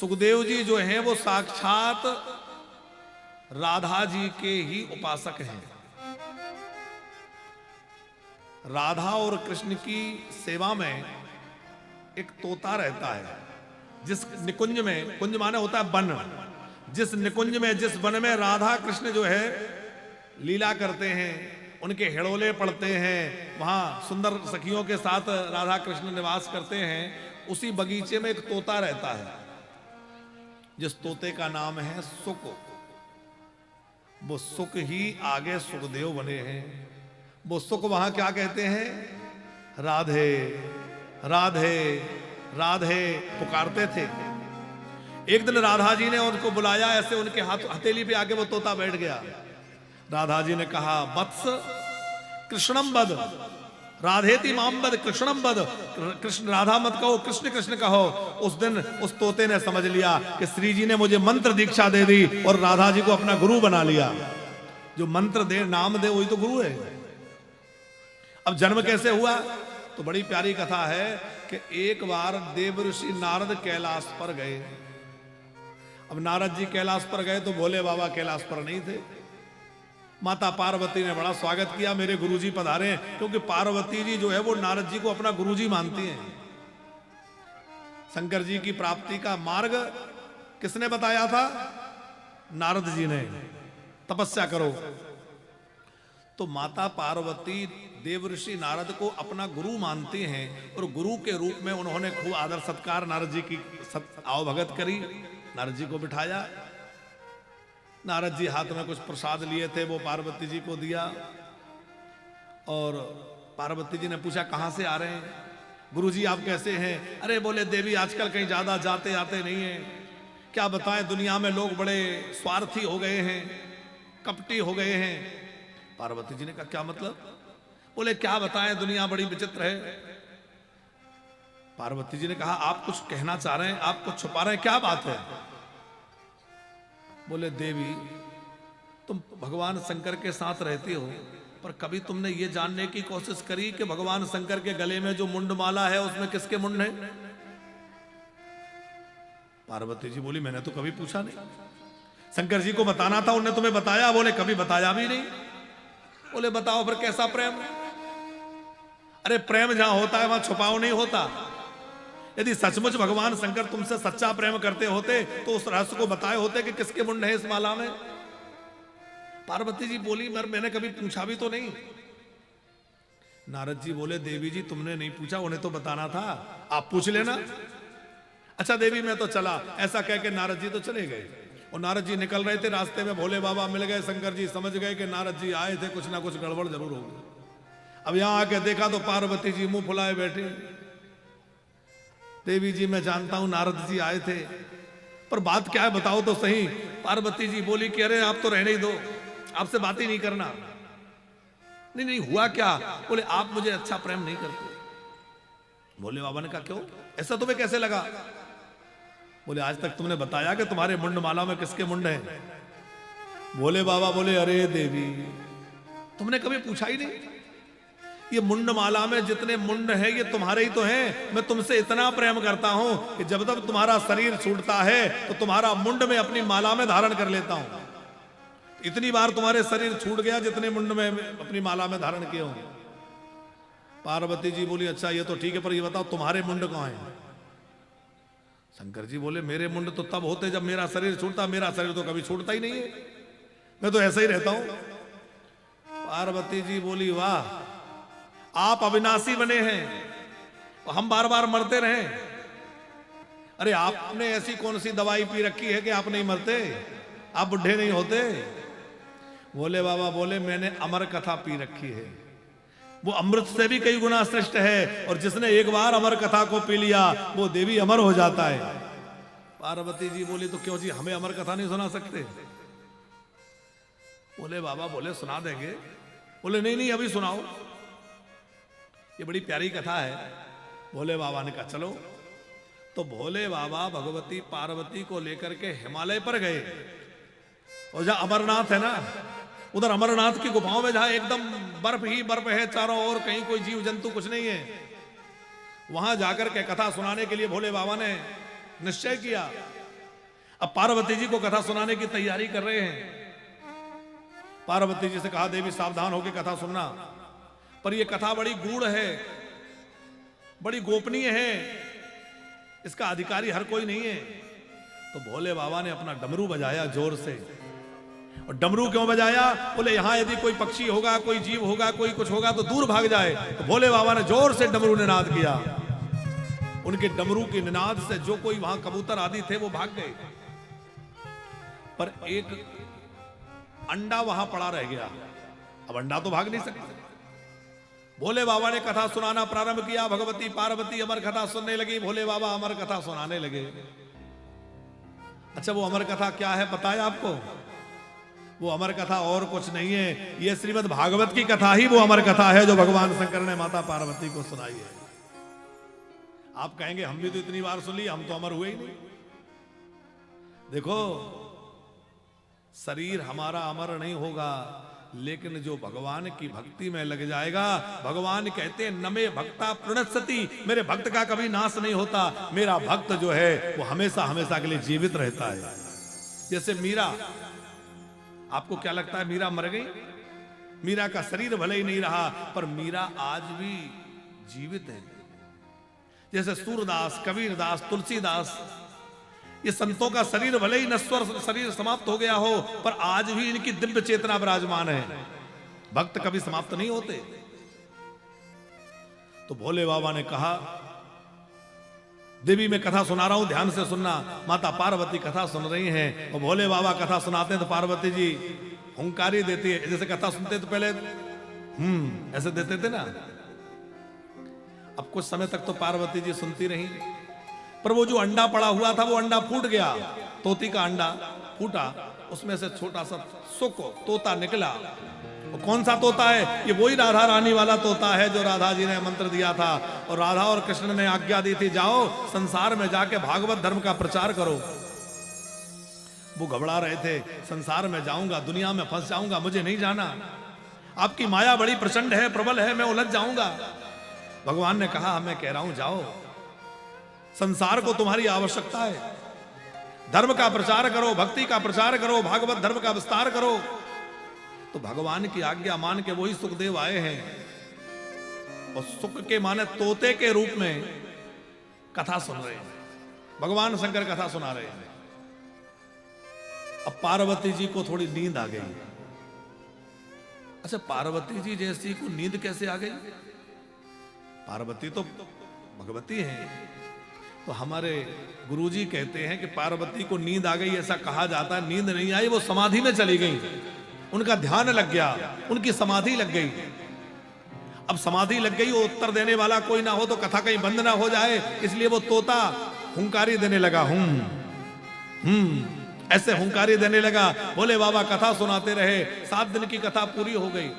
सुखदेव जी जो हैं वो साक्षात राधा जी के ही उपासक हैं। राधा और कृष्ण की सेवा में एक तोता रहता है, जिस निकुंज में, कुंज माने होता है वन, जिस निकुंज में, जिस वन में राधा कृष्ण जो है लीला करते हैं, उनके हिड़ोले पड़ते हैं, वहां सुंदर सखियों के साथ राधा कृष्ण निवास करते हैं, उसी बगीचे में एक तोता रहता है, जिस तोते का नाम है सुक। वो सुक ही आगे सुखदेव बने हैं। वो सुक वहां क्या कहते हैं? राधे राधे राधे पुकारते थे। एक दिन राधा जी ने उनको बुलाया, ऐसे उनके हाथ हथेली पे आके वो तोता बैठ गया। राधा जी ने कहा, वत्स कृष्णम बद, राधेति माम बद, कृष्णम बद, कृष्ण राधा मत कहो, कृष्ण कृष्ण कहो। उस दिन उस तोते ने समझ लिया कि श्री जी ने मुझे मंत्र दीक्षा दे दी और राधा जी को अपना गुरु बना लिया। जो मंत्र दे, नाम दे, वही तो गुरु है। अब जन्म कैसे हुआ? तो बड़ी प्यारी कथा है कि एक बार देवर्षि नारद कैलाश पर गए। अब नारद जी कैलाश पर गए तो भोले बाबा कैलाश पर नहीं थे। माता पार्वती ने बड़ा स्वागत किया, मेरे गुरुजी पधारे हैं, क्योंकि पार्वती जी जो है वो नारद जी को अपना गुरुजी मानती हैं। शंकर जी की प्राप्ति का मार्ग किसने बताया था? नारद जी ने। तपस्या करो। तो माता पार्वती देवर्षि नारद को अपना गुरु मानती हैं और गुरु के रूप में उन्होंने खूब आदर सत्कार नारद जी की आवभगत करी। नारद जी को बिठाया। नारद जी हाथ में कुछ प्रसाद लिए थे, वो पार्वती जी को दिया और पार्वती जी ने पूछा, कहां से आ रहे हैं? गुरुजी आप कैसे हैं? अरे बोले, देवी आजकल कहीं ज्यादा जाते आते नहीं है। क्या बताएं, दुनिया में लोग बड़े स्वार्थी हो गए हैं, कपटी हो गए हैं। पार्वती जी ने कहा, क्या मतलब? बोले, क्या बताएं, दुनिया बड़ी विचित्र है। पार्वती जी ने कहा, आप कुछ कहना चाह रहे हैं, आप कुछ छुपा रहे हैं, क्या बात है? बोले, देवी तुम भगवान शंकर के साथ रहती हो, पर कभी तुमने ये जानने की कोशिश करी कि भगवान शंकर के गले में जो मुंड माला है उसमें किसके मुंड है? पार्वती जी बोली, मैंने तो कभी पूछा नहीं। शंकर जी को बताना था, उन्होंने तुम्हें बताया? बोले, कभी बताया भी नहीं। बोले, बताओ फिर कैसा प्रेम? अरे प्रेम जहां होता है वहां छुपाव नहीं होता। यदि सचमुच भगवान शंकर तुमसे सच्चा प्रेम करते होते तो उस रहस्य को बताए होते कि किसके मुंड है इस माला में। पार्वती जी बोली, मैंने कभी पूछा भी तो नहीं। नारद जी बोले, देवी जी तुमने नहीं पूछा, उन्हें तो बताना था, आप पूछ लेना। अच्छा देवी मैं तो चला, ऐसा कह के नारद जी तो चले गए। और नारद जी निकल रहे थे, रास्ते में भोले बाबा मिल गए। शंकर जी समझ गए कि नारद जी आए थे, कुछ ना कुछ गड़बड़ जरूर होगी। अब यहां आके देखा तो पार्वती जी मुंह फुलाए बैठे। देवी जी मैं जानता हूं नारद जी आए थे, पर बात क्या है बताओ तो सही। पार्वती जी बोली कि अरे आप तो रहने ही दो, आपसे बात ही नहीं करना। नहीं नहीं हुआ क्या? बोले, आप मुझे अच्छा प्रेम नहीं करते। भोले बाबा ने कहा, क्यों? ऐसा तुम्हें कैसे लगा? बोले, आज तक तुमने बताया कि तुम्हारे मुंड माला में किसके मुंड है? भोले बाबा बोले, अरे देवी तुमने कभी पूछा ही नहीं। ये मुंड माला में जितने मुंड है ये तुम्हारे ही तो हैं। मैं तुमसे इतना प्रेम करता हूं कि जब तक तुम्हारा शरीर छूटता है तो तुम्हारा मुंड में अपनी माला में धारण कर लेता हूं। इतनी बार तुम्हारे शरीर छूट गया जितने मुंड में अपनी माला में धारण किए होंगे। पार्वती जी बोली, अच्छा ये तो ठीक है, पर ये बताओ तुम्हारे मुंड कहां है? शंकर जी बोले, मेरे मुंड तो तब होते जब मेरा शरीर छूटता, मेरा शरीर तो कभी छूटता ही नहीं है, मैं तो ऐसा ही रहता हूं। पार्वती जी बोली, वाह आप अविनाशी बने हैं, हम बार बार मरते रहे। अरे आपने ऐसी कौन सी दवाई पी रखी है कि आप नहीं मरते, आप बुढ़े नहीं होते? भोले बाबा बोले, मैंने अमर कथा पी रखी है, वो अमृत से भी कई गुना श्रेष्ठ है, और जिसने एक बार अमर कथा को पी लिया वो देवी अमर हो जाता है। पार्वती जी बोली, तो क्यों जी हमें अमर कथा नहीं सुना सकते? भोले बाबा बोले, सुना देंगे। बोले, नहीं नहीं अभी सुनाओ, ये बड़ी प्यारी कथा है। भोले बाबा ने कहा चलो। तो भोले बाबा भगवती पार्वती को लेकर के हिमालय पर गए, और जहां अमरनाथ है ना, उधर अमरनाथ की गुफाओं में जहां एकदम बर्फ ही बर्फ है चारों ओर, कहीं कोई जीव जंतु कुछ नहीं है, वहां जाकर के कथा सुनाने के लिए भोले बाबा ने निश्चय किया। अब पार्वती जी को कथा सुनाने की तैयारी कर रहे हैं। पार्वती जी से कहा देवी सावधान होकर कथा सुनना, पर यह कथा बड़ी गूढ़ है, बड़ी गोपनीय है, इसका अधिकारी हर कोई नहीं है। तो भोले बाबा ने अपना डमरू बजाया जोर से। और डमरू क्यों बजाया? बोले यहां यदि कोई पक्षी होगा, कोई जीव होगा, कोई कुछ होगा तो दूर भाग जाए। तो भोले बाबा ने जोर से डमरू निनाद किया। उनके डमरू के निनाद से जो कोई वहां कबूतर आदि थे वो भाग गए, पर एक अंडा वहां पड़ा रह गया। अब अंडा तो भाग नहीं सकता। भोले बाबा ने कथा सुनाना प्रारंभ किया। भगवती पार्वती अमर कथा सुनने लगी, भोले बाबा अमर कथा सुनाने लगे। अच्छा, वो अमर कथा क्या है पता है आपको? वो अमर कथा और कुछ नहीं है, ये श्रीमद् भागवत की कथा ही वो अमर कथा है जो भगवान शंकर ने माता पार्वती को सुनाई है। आप कहेंगे हम भी तो इतनी बार सुन ली, हम तो अमर हुए ही नहीं। देखो, शरीर हमारा अमर नहीं होगा, लेकिन जो भगवान की भक्ति में लग जाएगा, भगवान कहते हैं नमे भक्ता प्रणश्यति, मेरे भक्त का कभी नाश नहीं होता। मेरा भक्त जो है वो हमेशा हमेशा के लिए जीवित रहता है। जैसे मीरा, आपको क्या लगता है मीरा मर गई? मीरा का शरीर भले ही नहीं रहा, पर मीरा आज भी जीवित है। जैसे सूरदास, कबीरदास, तुलसीदास, ये संतों का शरीर भले ही नश्वर शरीर समाप्त हो गया हो, पर आज भी इनकी दिव्य चेतना विराजमान है। भक्त कभी समाप्त नहीं होते। तो भोले बाबा ने कहा, देवी मैं कथा सुना रहा हूं, ध्यान से सुनना। माता पार्वती कथा सुन रही हैं और भोले बाबा कथा सुनाते हैं तो पार्वती जी हुंकारी देती है। जैसे कथा सुनते तो पहले ऐसे देते थे ना। अब कुछ समय तक तो पार्वती जी सुनती रही, पर वो जो अंडा पड़ा हुआ था वो अंडा फूट गया। तोती का अंडा फूटा, उसमें से छोटा सा सुक तोता निकला। वो कौन सा तोता है? ये वही राधा रानी वाला तोता है जो राधा जी ने मंत्र दिया था और राधा और कृष्ण ने आज्ञा दी थी, जाओ संसार में जाके भागवत धर्म का प्रचार करो। वो घबरा रहे थे, संसार में जाऊंगा, दुनिया में फंस जाऊंगा, मुझे नहीं जाना, आपकी माया बड़ी प्रचंड है, प्रबल है, मैं उलझ जाऊंगा। भगवान ने कहा, मैं कह रहा हूं जाओ, संसार को तुम्हारी आवश्यकता है, धर्म का प्रचार करो, भक्ति का प्रचार करो, भागवत धर्म का विस्तार करो। तो भगवान की आज्ञा मान के वही सुखदेव आए हैं और सुख के माने तोते के रूप में कथा सुन रहे हैं। भगवान शंकर कथा सुना रहे हैं। अब पार्वती जी को थोड़ी नींद आ गई। अच्छा, पार्वती जी जैसी को नींद कैसे आ गई? पार्वती तो भगवती हैं। तो हमारे गुरुजी कहते हैं कि पार्वती को नींद आ गई, ऐसा कहा जाता है। नींद नहीं आई, वो समाधि में चली गई, उनका ध्यान लग गया, उनकी समाधि लग गई। अब समाधि लग गई, वो उत्तर देने वाला कोई ना हो तो कथा कहीं बंद ना हो जाए, इसलिए वो तोता हुंकारी देने लगा। ऐसे हुंकारी देने लगा। भोले बाबा कथा सुनाते रहे, 7 दिन की कथा पूरी हो गई।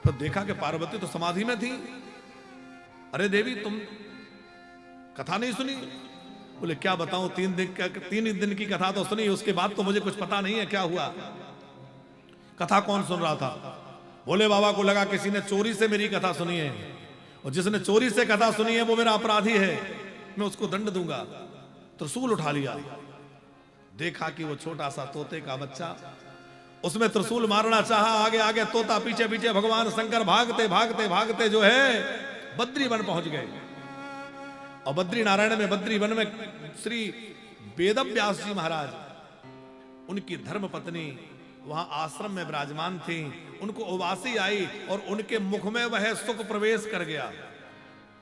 तो देखा कि पार्वती तो समाधि में थी। अरे देवी, तुम कथा नहीं सुनी? बोले क्या बताऊं, 3 दिन की कथा तो सुनी, उसके बाद तो मुझे कुछ पता नहीं है क्या हुआ। कथा कौन सुन रहा था? भोले बाबा को लगा किसी ने चोरी से मेरी कथा सुनी है, और जिसने चोरी से कथा सुनी है वो मेरा अपराधी है, मैं उसको दंड दूंगा। त्रिशूल उठा लिया। देखा कि वो छोटा सा तोते का बच्चा, उसमें त्रिशूल मारना चाहा, आगे आगे तोता, पीछे पीछे भगवान शंकर भागते भागते भागते जो है बद्री वन पहुंच गए। और बद्री नारायण में, बद्री वन में श्री वेदव्यास जी महाराज, उनकी धर्म पत्नी वहां आश्रम में विराजमान थी। उनको उबासी आई और उनके मुख में वह सुख प्रवेश कर गया।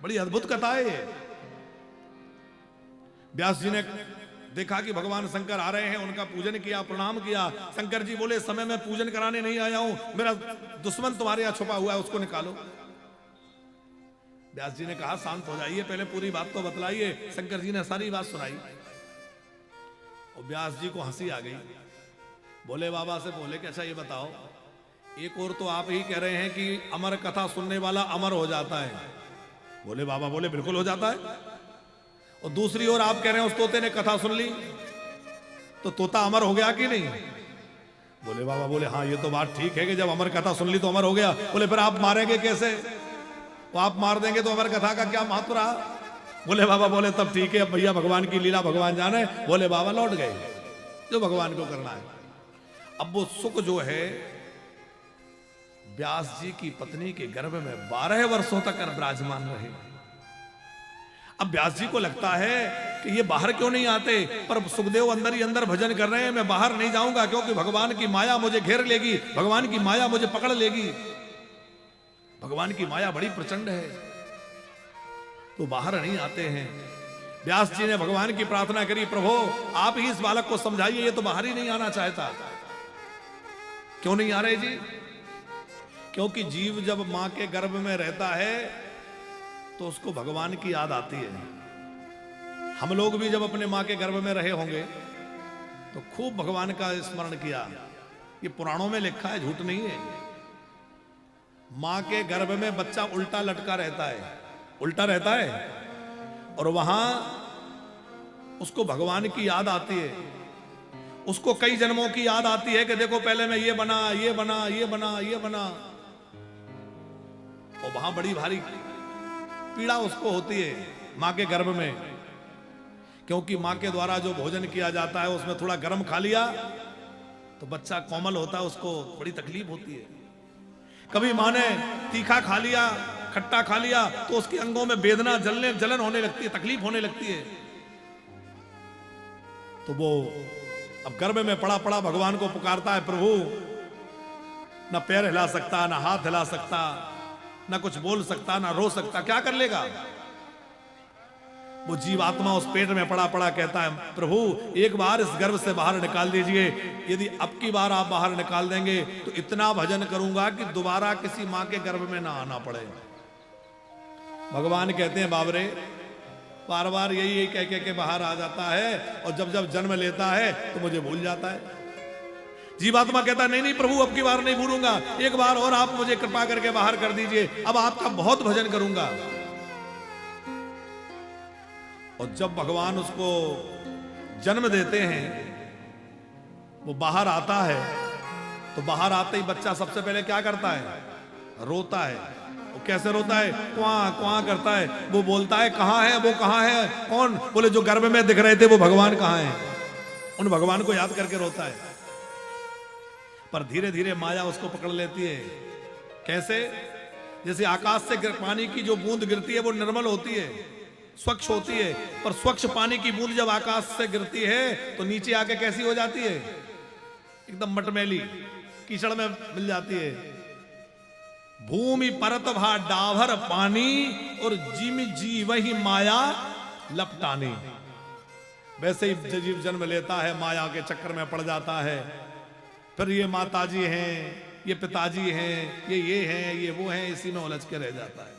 बड़ी अद्भुत कथा है ये। व्यास जी ने देखा कि भगवान शंकर आ रहे हैं, उनका पूजन किया, प्रणाम किया। शंकर जी बोले, समय में पूजन कराने नहीं आया हूं, मेरा दुश्मन तुम्हारे यहां छुपा हुआ है, उसको निकालो। व्यास जी ने कहा, शांत हो जाइए, पहले पूरी बात तो बतलाइए। शंकर जी ने सारी बात सुनाई और व्यास जी को हंसी आ गई। भोले बाबा से बोले कि अच्छा ये बताओ, एक और तो आप ही कह रहे हैं कि अमर कथा सुनने वाला अमर हो जाता है। भोले बाबा बोले बिल्कुल हो जाता है। और दूसरी ओर आप कह रहे हैं उस तोते ने कथा सुन ली तो तोता अमर हो गया कि नहीं? भोले बाबा बोले हाँ ये तो बात ठीक है कि जब अमर कथा सुन ली तो अमर हो गया। बोले फिर आप मारेंगे कैसे? वो आप मार देंगे तो अमर कथा का क्या महत्व रहा? बोले बाबा, बोले तब ठीक है, अब भैया भगवान की लीला भगवान जाने। बोले बाबा लौट गए, जो भगवान को करना है। अब वो सुख जो है व्यास जी की पत्नी के गर्भ में 12 वर्षों तक विराजमान रहे। अब व्यास जी को लगता है कि ये बाहर क्यों नहीं आते, पर सुखदेव अंदर ही अंदर भजन कर रहे हैं, मैं बाहर नहीं जाऊंगा क्योंकि भगवान की माया मुझे घेर लेगी, भगवान की माया मुझे पकड़ लेगी, भगवान की माया बड़ी प्रचंड है, तो बाहर नहीं आते हैं। व्यास जी ने भगवान की प्रार्थना करी, प्रभु आप ही इस बालक को समझाइए, ये तो बाहर ही नहीं आना चाहता। क्यों नहीं आ रहे जी? क्योंकि जीव जब मां के गर्भ में रहता है तो उसको भगवान की याद आती है। हम लोग भी जब अपने मां के गर्भ में रहे होंगे तो खूब भगवान का स्मरण किया। ये पुराणों में लिखा है, झूठ नहीं है। मां के गर्भ में बच्चा उल्टा लटका रहता है, उल्टा रहता है, और वहां उसको भगवान की याद आती है। उसको कई जन्मों की याद आती है कि देखो पहले मैं ये बना, ये बना, ये बना, ये बना, और वहां बड़ी भारी पीड़ा उसको होती है मां के गर्भ में, क्योंकि मां के द्वारा जो भोजन किया जाता है उसमें थोड़ा गर्म खा लिया तो बच्चा कोमल होता है, उसको बड़ी तकलीफ होती है। कभी मां ने तीखा खा लिया, खट्टा खा लिया तो उसके अंगों में वेदना, जलन होने लगती है, तकलीफ होने लगती है। तो वो अब गर्भ में पड़ा पड़ा भगवान को पुकारता है, प्रभु ना पैर हिला सकता, ना हाथ हिला सकता, ना कुछ बोल सकता, ना रो सकता, क्या कर लेगा? वो जीवात्मा उस पेट में पड़ा पड़ा कहता है, प्रभु एक बार इस गर्भ से बाहर निकाल दीजिए, यदि अब की बार आप बाहर निकाल देंगे तो इतना भजन करूंगा कि दोबारा किसी मां के गर्भ में ना आना पड़े। भगवान कहते हैं, बाबरे बार बार यही कह के बाहर आ जाता है, और जब जब जन्म लेता है तो मुझे भूल जाता है। जीवात्मा कहता है, नहीं नहीं प्रभु अब की बार नहीं भूलूंगा, एक बार और आप मुझे कृपा करके बाहर कर दीजिए, अब आपका बहुत भजन करूंगा। और जब भगवान उसको जन्म देते हैं, वो बाहर आता है, तो बाहर आते ही बच्चा सबसे पहले क्या करता है? रोता है। वो कैसे रोता है? क्वां क्वां करता है। वो बोलता है, कहां है वो, कहां है? कौन? बोले जो गर्भ में दिख रहे थे वो भगवान कहां है? उन भगवान को याद करके रोता है। पर धीरे धीरे माया उसको पकड़ लेती है। कैसे? जैसे आकाश से पानी की जो बूंद गिरती है वो निर्मल होती है, स्वच्छ होती है, पर स्वच्छ पानी की बूंद जब आकाश से गिरती है तो नीचे आके कैसी हो जाती है? एकदम मटमैली, कीचड़ में मिल जाती है। भूमि परत भा डाभर पानी, और जिम जी वही माया लपटानी। वैसे ही जीव जन्म लेता है, माया के चक्कर में पड़ जाता है। फिर ये माताजी हैं, ये पिताजी हैं, ये हैं, ये वो हैं, इसी में उलझ के रह जाता है।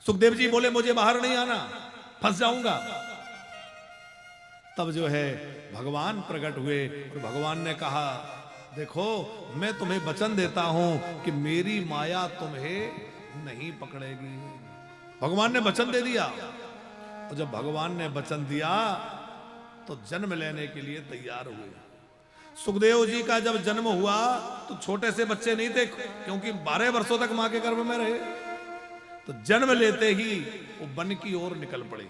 सुखदेव जी बोले, मुझे बाहर नहीं आना, फंस जाऊंगा। तब जो है भगवान प्रकट हुए और भगवान ने कहा, देखो मैं तुम्हें वचन देता हूं कि मेरी माया तुम्हें नहीं पकड़ेगी। भगवान ने वचन दे दिया, और जब भगवान ने वचन दिया तो जन्म लेने के लिए तैयार हुए। सुखदेव जी का जब जन्म हुआ तो छोटे से बच्चे नहीं थे, क्योंकि 12 वर्षों तक मां के गर्भ में रहे। तो जन्म लेते ही वो वन की ओर निकल पड़े।